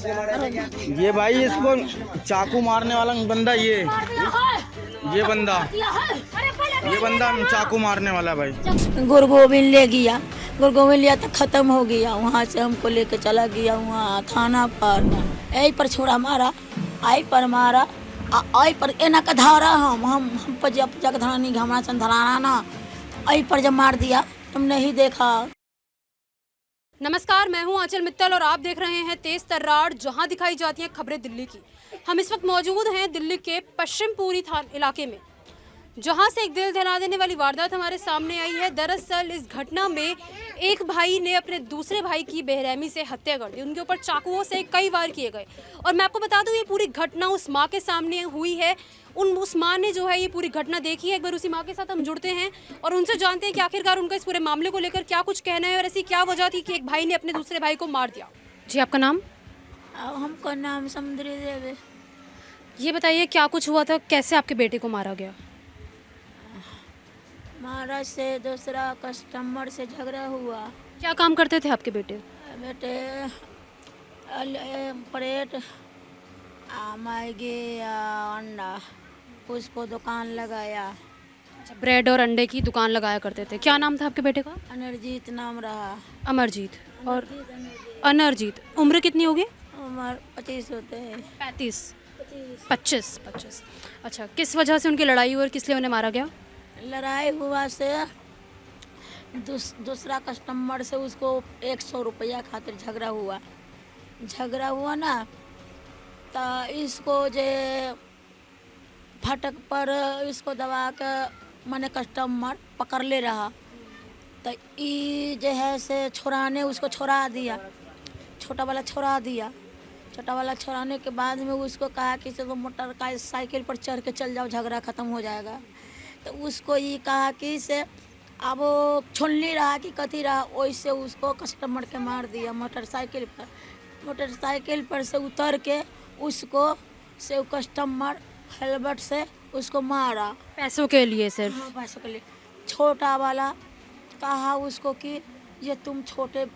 ये भाई इसको चाकू मारने वाला बंदा ये बंदा चाकू मारने वाला भाई। गुरु गोविंद ले गया, गुरु गोविंद लिया तो खत्म हो गया। वहाँ से हमको लेके चला गया वहाँ थाना पर, यही पर छोड़ा मारा, आई पर मारा, आई पर एना का धारा हम पर जब जग धरानी घमरा चंधराना ना, आई पर जब मार दिया तुम नहीं देखा। नमस्कार, मैं हूं आंचल मित्तल और आप देख रहे हैं तेज तर्रार, जहां दिखाई जाती हैं खबरें दिल्ली की। हम इस वक्त मौजूद हैं दिल्ली के पश्चिमपुरी इलाके में, जहां से एक दिल दहला देने वाली वारदात हमारे सामने आई है। दरअसल इस घटना में एक भाई ने अपने दूसरे भाई की बेरहमी से हत्या कर दी। उनके ऊपर चाकुओं से कई वार किए गए और मैं आपको बता दूं ये पूरी घटना उस माँ के सामने हुई है। उस माँ ने जो है ये पूरी घटना देखी है। एक बार उसी माँ के साथ हम जुड़ते हैं और उनसे जानते हैं कि आखिरकार उनका इस पूरे मामले को लेकर क्या कुछ कहना है और ऐसी क्या वजह थी कि एक भाई ने अपने दूसरे भाई को मार दिया। जी, आपका नाम? हमको नाम समुद्री देवी। ये बताइए क्या कुछ हुआ था, कैसे आपके बेटे को मारा गया? महाराज से दूसरा कस्टमर से झगड़ा हुआ। क्या काम करते थे आपके बेटे? बेटे प्लेट मैगी अंडा उसको दुकान लगाया। अच्छा, ब्रेड और अंडे की दुकान लगाया करते थे। क्या नाम था आपके बेटे का? अनरजीत नाम रहा। अमरजीत और अनरजीत। उम्र कितनी होगी? उम्र 25 होते हैं। 25? 25। अच्छा, किस वजह से उनकी लड़ाई हुई और किस लिए उन्हें मारा गया? लड़ाई हुआ से दूसरा कस्टमर से उसको 100 रुपया खातिर झगड़ा हुआ ना, तो इसको जे फटक पर इसको दबा के मैंने कस्टमर पकड़ ले रहा, तो ये जो है से छोड़ाने उसको छोड़ा दिया, छोटा वाला छोड़ाने के बाद में उसको कहा कि चलो मोटर का साइकिल पर चढ़ के चल जाओ, झगड़ा ख़त्म हो जाएगा। तो उसको ये कहा कि से अब वो छोलनी रहा कि कथी रहा, वैसे उसको कस्टमर के मार दिया मोटरसाइकिल पर से उतर के उसको से कस्टमर हेलमेट से उसको मारा। पैसों के लिए सिर्फ? हाँ, पैसों के लिए। छोटा वाला कहा उसको कि ये तुम छोटे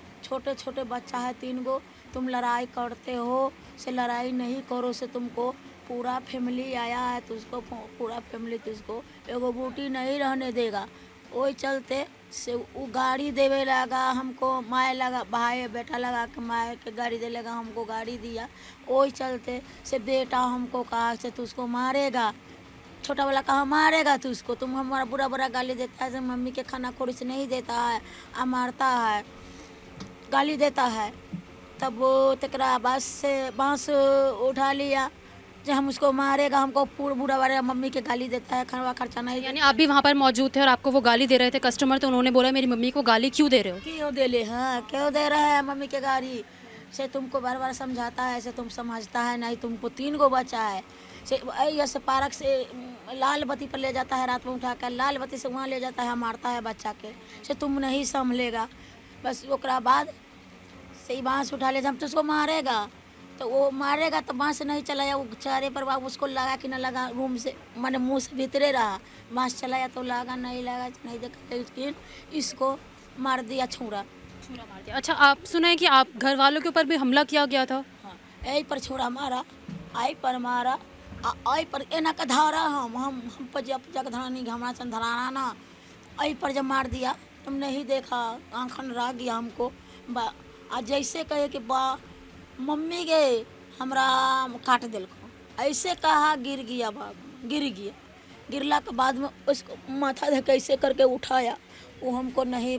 बच्चा है 3 गो, तुम लड़ाई करते हो, से लड़ाई नहीं करो, से तुमको पूरा फैमिली आया है, तो उसको पूरा फैमिली तुझको एगो बूटी नहीं रहने देगा। वही चलते से वो गाड़ी देवे लगा हमको, माए लगा भाई बेटा लगा के माए के गाड़ी दे लगा, हमको गाड़ी दिया। वही चलते से बेटा हमको कहा से तू उसको मारेगा, छोटा वाला कहा मारेगा तू उसको, तुम हमारा बुरा गाली देता है, मम्मी के खाना खोड़ी से नहीं देता है, मारता है, गाली देता है। तब वो तकरा बांस उठा लिया, जब हम उसको मारेगा हमको पूरा बुरा वाला मम्मी के गाली देता है, खाना खर्चा नहीं। यानी आप भी वहाँ पर मौजूद थे और आपको वो गाली दे रहे थे कस्टमर, तो उन्होंने बोला मेरी मम्मी को गाली क्यों दे रहे हो? क्यों दे ले, हाँ क्यों दे रहा है मम्मी के गाली, से तुमको बार समझाता है, से तुम समझता है नहीं, तुमको 3 गो बच्चा है, से पार्क से लाल बत्ती पर ले जाता है, रात में उठा कर लाल बत्ती से वहाँ ले जाता है, मारता है बच्चा के, से तुम नहीं संभलेगा। बस ओकरा बाद से बांस उठा ले, जब तो उसको मारेगा तो वो मारेगा तो बांस नहीं चलाया, वो चेहरे पर उसको लगा कि ना लगा, रूम से मैंने मुंह से भीतरे रहा, बांस चलाया तो लगा नहीं देखा, लेकिन इसको मार दिया, छुरा मार दिया। अच्छा, आप सुने कि आप घर वालों के ऊपर भी हमला किया गया था? हाँ, यही पर छुरा मारा, आई पर मारा, आई पर एना का धारा हम पर जब जग धरानी घमरा चंधराना ना, आई पर जब मार दिया तुम नहीं देखा, आँखन रह गया हमको। आज जैसे कहे कि बा मम्मी के हमरा काट दिलको, ऐसे कहा गिर गया बाबू, गिरला के बाद में उसको माथा से कैसे करके उठाया, वो हमको नहीं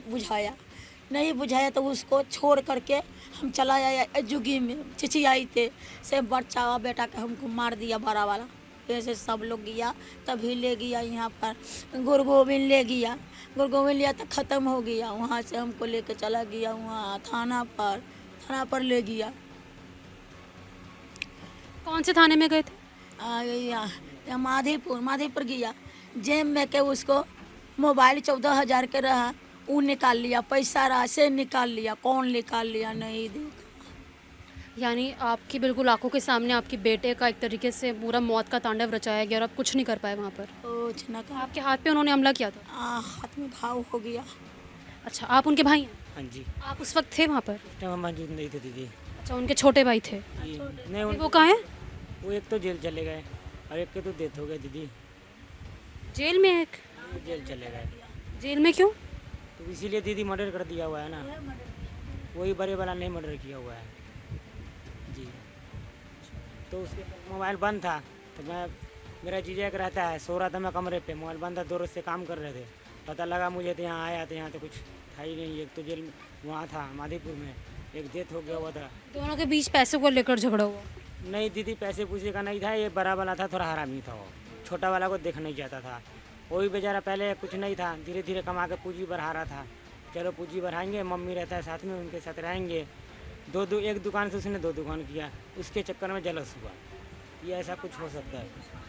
बुझाया तो उसको छोड़ करके हम चला आया जुगी में, चिची आई थे से बच्चा बेटा के हमको मार दिया बड़ा वाला। ऐसे सब लोग गया, तभी ले गया यहाँ पर गुरु गोविंद लिया तो ख़त्म हो गया। वहाँ से हमको लेके चला गया वहाँ थाना पर ले गया। कौन से थाने में गए थे? माधीपुर गया, जेब में के उसको मोबाइल 14,000 के रहा, वो निकाल लिया, पैसा रहा से निकाल लिया, कौन निकाल लिया नहीं देखा। यानी आपकी बिल्कुल आंखों के सामने आपके बेटे का एक तरीके से पूरा मौत का तांडव रचाया गया और आप कुछ नहीं कर पाए वहाँ पर? कुछ ना कर। आपके हाथ पे उन्होंने हमला किया था? हाथ में घाव हो गया। अच्छा, आप उनके भाई हैं? हाँ जी। आप उस वक्त थे वहाँ पर? तो हम मौजूद नहीं थे दीदी। अच्छा, उनके छोटे भाई थे। जी नहीं वो कहाँ हैं? वो एक तो जेल चले गए और एक के तो डेथ हो गई दीदी। जेल में है एक। जेल चले गए जेल में क्यों? तो इसीलिए दीदी मर्डर कर दिया हुआ है ना, वही बड़े वाला नहीं मर्डर किया हुआ है जी। तो उसके मोबाइल बंद था, तो मैं मेरा जीजा एक रहता है, सो रहा था मैं कमरे पे, मोबाइल बंद था, 2 रोज से काम कर रहे थे, पता लगा मुझे तो यहाँ आया तो यहाँ तो कुछ था ही नहीं। एक तो जेल वहाँ था माधीपुर में, एक डेथ हो गया हुआ था। दोनों के बीच पैसे को लेकर झगड़ा हुआ। नहीं दीदी पैसे पूछे का नहीं था, ये बड़ा वाला था, थोड़ा हरामी था वो, छोटा वाला को देखना नहीं चाहता था। वो भी बेचारा पहले कुछ नहीं था, धीरे धीरे कमा के पूंजी बढ़ा रहा था। चलो पूंजी बढ़ाएंगे, मम्मी रहता है साथ में, उनके साथ रहेंगे। एक दुकान से उसने 2 दुकान किया, उसके चक्कर में जलस हुआ। ये ऐसा कुछ हो सकता है।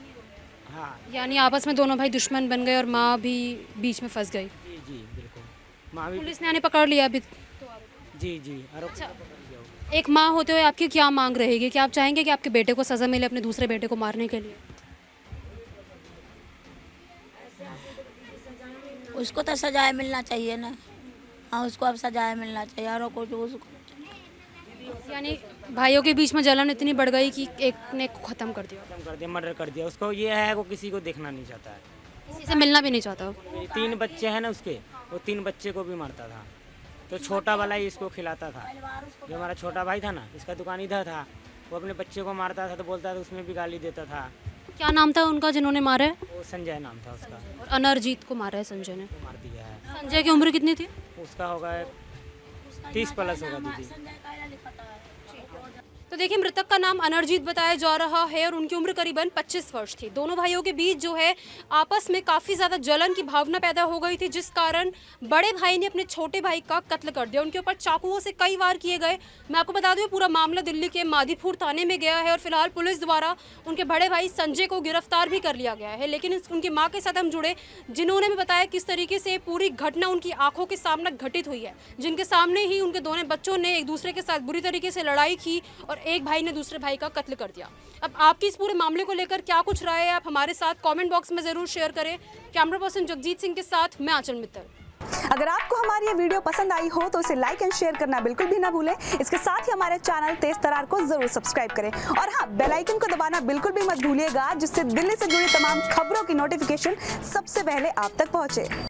हाँ यानी आपस में दोनों भाई दुश्मन बन गए और माँ भी बीच में फंस गई। जी जी बिल्कुल। माँ भी पुलिस ने आने पकड़ लिया अभी। जी जी आरोप एक माँ होते हुए आपकी क्या मांग रहेगी? कि आप चाहेंगे कि आपके बेटे को सज़ा मिले अपने दूसरे बेटे को मारने के लिए? उसको तो सजाए मिलना चाहिए ना। हाँ, उसको अब सजाए मिलना चाहिए। और को जो उसको यानी भाइयों के बीच में जलन इतनी बढ़ गई कि एक ने ख़त्म कर दिया, खत्म कर दिया, मर्डर कर दिया उसको। ये है वो किसी को देखना नहीं चाहता है। किसी से मिलना भी नहीं चाहता। मेरे 3 बच्चे हैं ना उसके, वो 3 बच्चे को भी मारता था। तो छोटा वाला ही इसको खिलाता था। जो हमारा छोटा भाई था ना, इसका दुकान इधर था, वो अपने बच्चे को मारता था तो बोलता था, उसमें भी गाली देता था। क्या नाम था उनका जिन्होंने मारा है? वो संजय नाम था उसका, और अनरजीत को मारा है संजय ने। मार दिया है। संजय की उम्र कितनी थी? उसका होगा 30 प्लस होगा दीदी। तो देखिए, मृतक का नाम अनरजीत बताया जा रहा है और उनकी उम्र करीबन 25 वर्ष थी। दोनों भाइयों के बीच जो है आपस में काफ़ी ज़्यादा जलन की भावना पैदा हो गई थी, जिस कारण बड़े भाई ने अपने छोटे भाई का कत्ल कर दिया। उनके ऊपर चाकुओं से कई वार किए गए। मैं आपको बता दूं, पूरा मामला दिल्ली के माधीपुर थाने में गया है और फिलहाल पुलिस द्वारा उनके बड़े भाई संजय को गिरफ्तार भी कर लिया गया है। लेकिन उनकी माँ के साथ हम जुड़े, जिन्होंने भी बताया किस तरीके से पूरी घटना उनकी आंखों के सामने घटित हुई है, जिनके सामने ही उनके दोनों बच्चों ने एक दूसरे के साथ बुरी तरीके से लड़ाई की और एक भाई ने दूसरे भाई का कत्ल कर दिया। अब आपकी इस पूरे मामले को लेकर क्या कुछ राय है, आप हमारे साथ कमेंट बॉक्स में जरूर शेयर करें। कैमरा पर्सन जगजीत सिंह के साथ मैं आंचल मित्तल। अगर आपको हमारी ये वीडियो पसंद आई हो तो इसे लाइक एंड शेयर करना बिल्कुल भी ना भूलें। इसके साथ ही हमारे चैनल तेज तरार को जरूर सब्सक्राइब करें और हाँ, बेल आइकन को दबाना बिल्कुल भी मत भूलिएगा, जिससे दिल्ली से जुड़ी तमाम खबरों की नोटिफिकेशन सबसे पहले आप तक पहुंचे।